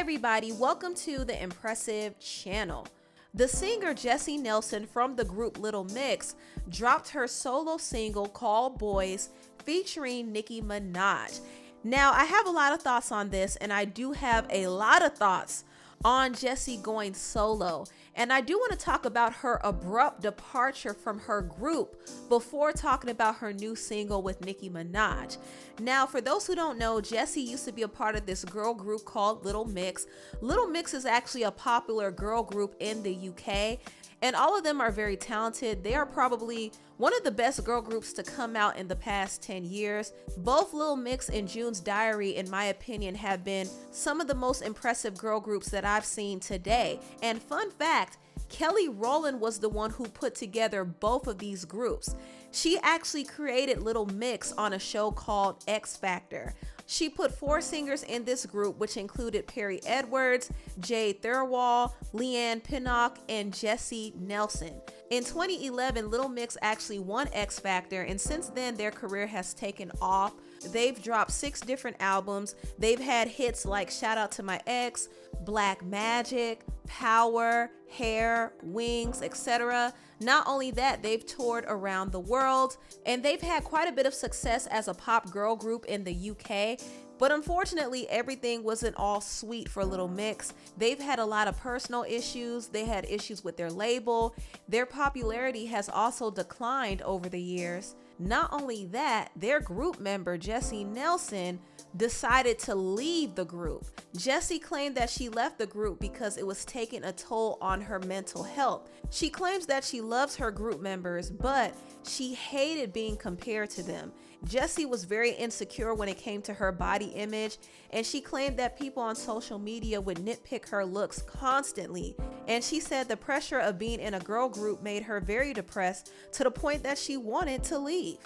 everybody, welcome to the Empressive channel. The singer Jesy Nelson from the group Little Mix dropped her solo single called BOYZ featuring Nicki Minaj. Now, I have a lot of thoughts on this, and I do have a lot of thoughts on Jesy going solo. And I do want to talk about her abrupt departure from her group before talking about her new single with Nicki Minaj. Now, for those who don't know, Jesy used to be a part of this girl group called Little Mix. Little Mix is actually a popular girl group in the UK, and all of them are very talented. They are probably one of the best girl groups to come out in the past 10 years. Both Little Mix and June's Diary, in my opinion, have been some of the most impressive girl groups that I've seen today. And fun fact, Kelly Rowland was the one who put together both of these groups. She actually created Little Mix on a show called X Factor. She put 4 singers in this group, which included Perry Edwards, Jade Thirlwall, Leanne Pinnock, and Jesy Nelson. In 2011, Little Mix actually won X Factor, and since then their career has taken off. They've dropped 6 different albums. They've had hits like Shout Out to My Ex, Black Magic, Power, Hair, Wings, etc. Not only that, they've toured around the world, and they've had quite a bit of success as a pop girl group in the UK. But unfortunately, everything wasn't all sweet for Little Mix. They've had a lot of personal issues. They had issues with their label. Their popularity has also declined over the years. Not only that, their group member, Jesy Nelson, decided to leave the group. Jesy claimed that she left the group because it was taking a toll on her mental health. She claims that she loves her group members, but she hated being compared to them. Jesy was very insecure when it came to her body image, and she claimed that people on social media would nitpick her looks constantly. And she said the pressure of being in a girl group made her very depressed to the point that she wanted to leave.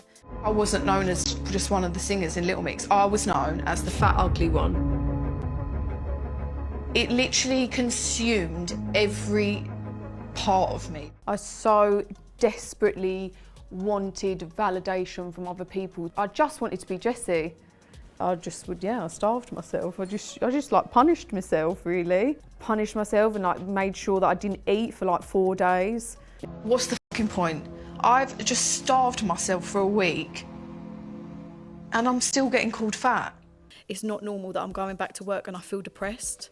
I wasn't known as just one of the singers in Little Mix. I was known as the fat, ugly one. It literally consumed every part of me. I so desperately wanted validation from other people. I just wanted to be Jesy. I starved myself. I just like punished myself, really. Punished myself and like made sure that I didn't eat for like 4 days. What's the fucking point? I've just starved myself for a week and I'm still getting called fat. It's not normal that I'm going back to work and I feel depressed.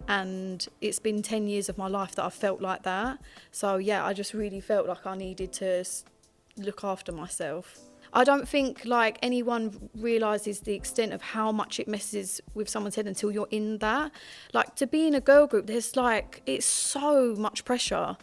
And it's been 10 years of my life that I've felt like that. So yeah, I just really felt like I needed to look after myself. I don't think like anyone realises the extent of how much it messes with someone's head until you're in that. Like to be in a girl group, there's like, it's so much pressure.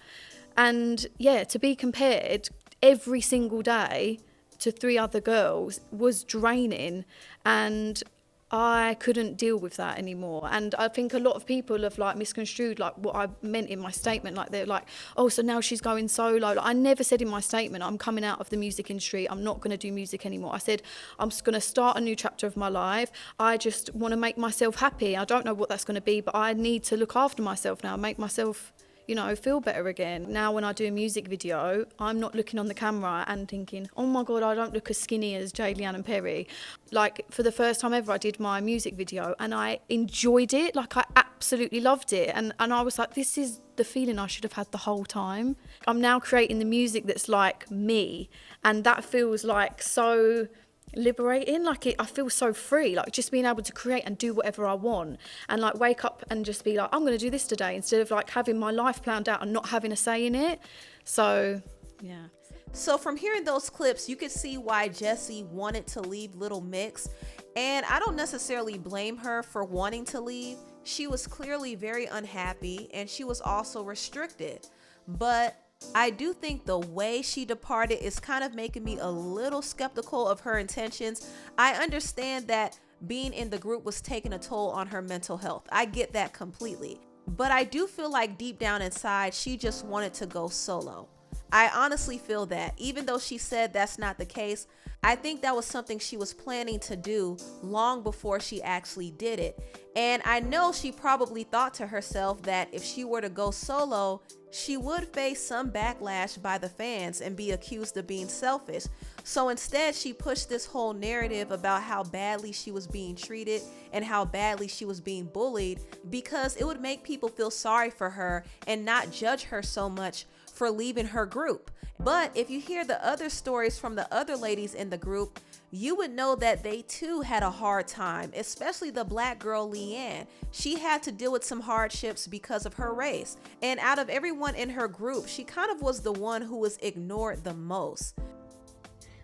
And yeah, to be compared every single day to 3 other girls was draining, and I couldn't deal with that anymore. And I think a lot of people have like misconstrued like what I meant in my statement. Like they're like, oh, so now she's going solo. Like, I never said in my statement, I'm coming out of the music industry. I'm not going to do music anymore. I said, I'm just going to start a new chapter of my life. I just want to make myself happy. I don't know what that's going to be, but I need to look after myself now, make myself, you know, feel better again. Now when I do a music video, I'm not looking on the camera and thinking, oh my God, I don't look as skinny as Jade, Leanne and Perry. Like for the first time ever, I did my music video and I enjoyed it. Like I absolutely loved it. And I was like, this is the feeling I should have had the whole time. I'm now creating the music that's like me. And that feels like so liberating. Like I feel so free, like just being able to create and do whatever I want and like wake up and just be like, I'm going to do this today, instead of like having my life planned out and not having a say in it. So yeah. So from hearing those clips, you could see why Jesy wanted to leave Little Mix, and I don't necessarily blame her for wanting to leave. She was clearly very unhappy and she was also restricted, but I do think the way she departed is kind of making me a little skeptical of her intentions. I understand that being in the group was taking a toll on her mental health. I get that completely. But I do feel like deep down inside, she just wanted to go solo. I honestly feel that, even though she said that's not the case, I think that was something she was planning to do long before she actually did it. And I know she probably thought to herself that if she were to go solo, she would face some backlash by the fans and be accused of being selfish. So instead, she pushed this whole narrative about how badly she was being treated and how badly she was being bullied, because it would make people feel sorry for her and not judge her so much for leaving her group. But if you hear the other stories from the other ladies in the group, you would know that they too had a hard time, especially the black girl Leanne. She had to deal with some hardships because of her race. And out of everyone in her group, she kind of was the one who was ignored the most.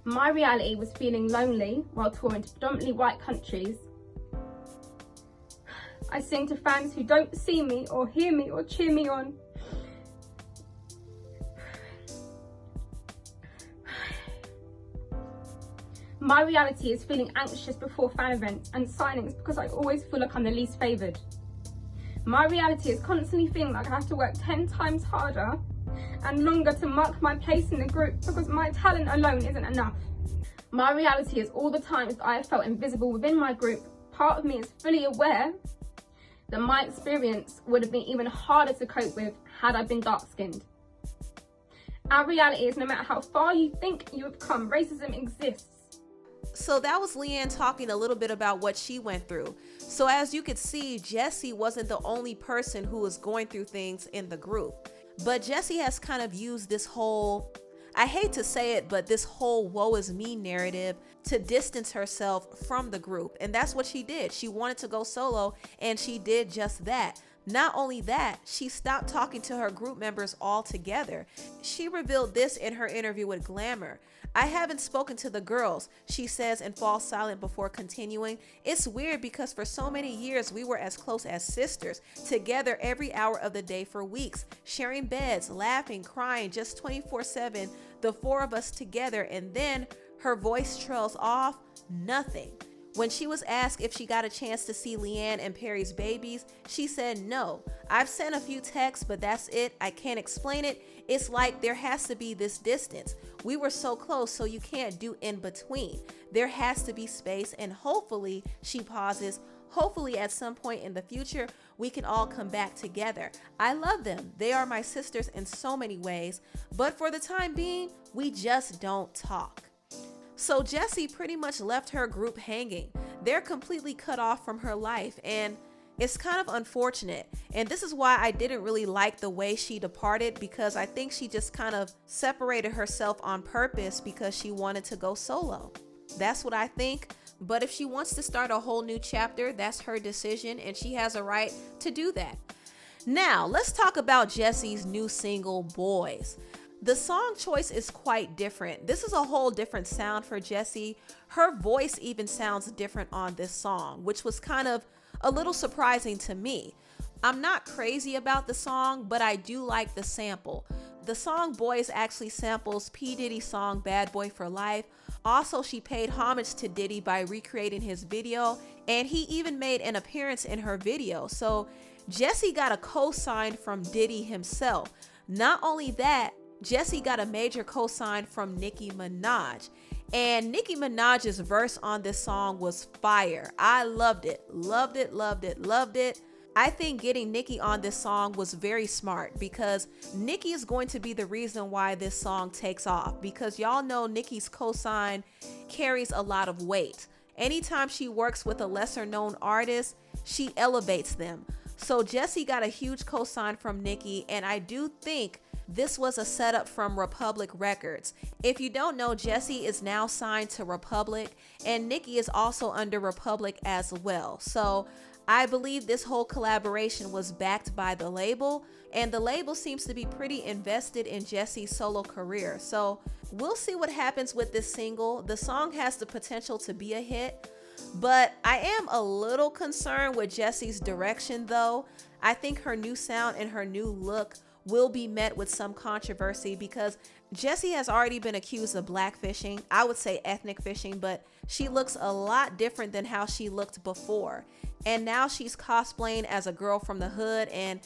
My reality was feeling lonely while touring to predominantly white countries. I sing to fans who don't see me or hear me or cheer me on. My reality is feeling anxious before fan events and signings because I always feel like I'm the least favoured. My reality is constantly feeling like I have to work 10 times harder and longer to mark my place in the group because my talent alone isn't enough. My reality is all the times I have felt invisible within my group. Part of me is fully aware that my experience would have been even harder to cope with had I been dark-skinned. Our reality is no matter how far you think you have come, racism exists. So that was Leanne talking a little bit about what she went through. So as you could see, Jesy wasn't the only person who was going through things in the group. But Jesy has kind of used this whole, I hate to say it, but this whole woe is me narrative to distance herself from the group. And that's what she did. She wanted to go solo, and she did just that. Not only that, she stopped talking to her group members altogether. She revealed this in her interview with Glamour. I haven't spoken to the girls, she says, and falls silent before continuing. It's weird because for so many years we were as close as sisters, together every hour of the day for weeks, sharing beds, laughing, crying, just 24/7, the four of us together. And then her voice trails off, nothing. When she was asked if she got a chance to see Leanne and Perry's babies, she said no. I've sent a few texts, but that's it. I can't explain it. It's like there has to be this distance. We were so close, so you can't do in between. There has to be space, and hopefully, she pauses, hopefully at some point in the future, we can all come back together. I love them. They are my sisters in so many ways, but for the time being, we just don't talk. So Jesy pretty much left her group hanging. They're completely cut off from her life, and it's kind of unfortunate. And this is why I didn't really like the way she departed, because I think she just kind of separated herself on purpose because she wanted to go solo. That's what I think. But if she wants to start a whole new chapter, that's her decision, and she has a right to do that. Now, let's talk about Jesy's new single, BOYZ. The song choice is quite different. This is a whole different sound for Jesy. Her voice even sounds different on this song, which was kind of a little surprising to me. I'm not crazy about the song, but I do like the sample. The song BOYZ actually samples P. Diddy's song Bad Boy for Life. Also, she paid homage to Diddy by recreating his video, and he even made an appearance in her video. So Jesy got a co-sign from Diddy himself. Not only that, Jesy got a major co-sign from Nicki Minaj. And Nicki Minaj's verse on this song was fire. I loved it, loved it, loved it, loved it. I think getting Nicki on this song was very smart, because Nicki is going to be the reason why this song takes off, because y'all know Nicki's cosign carries a lot of weight. Anytime she works with a lesser known artist, she elevates them. So Jesy got a huge cosign from Nicki, and I do think this was a setup from Republic Records. If you don't know, Jesy is now signed to Republic, and Nicki is also under Republic as well. So I believe this whole collaboration was backed by the label, and the label seems to be pretty invested in Jesy's solo career. So we'll see what happens with this single. The song has the potential to be a hit, but I am a little concerned with Jesy's direction though. I think her new sound and her new look will be met with some controversy, because Jesy has already been accused of blackfishing. I would say ethnic fishing, but she looks a lot different than how she looked before. And now she's cosplaying as a girl from the hood, and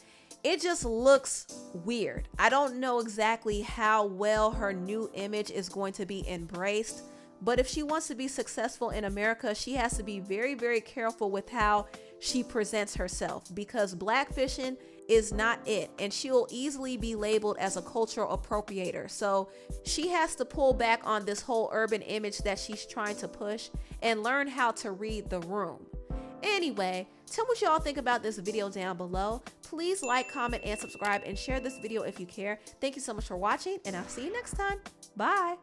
it just looks weird. I don't know exactly how well her new image is going to be embraced, but if she wants to be successful in America, she has to be very, very careful with how she presents herself, because blackfishing is not it, and she'll easily be labeled as a cultural appropriator. So she has to pull back on this whole urban image that she's trying to push and learn how to read the room. Anyway, tell me what y'all think about this video down below. Please like, comment, and subscribe, and share this video if you care. Thank you so much for watching, and I'll see you next time. Bye.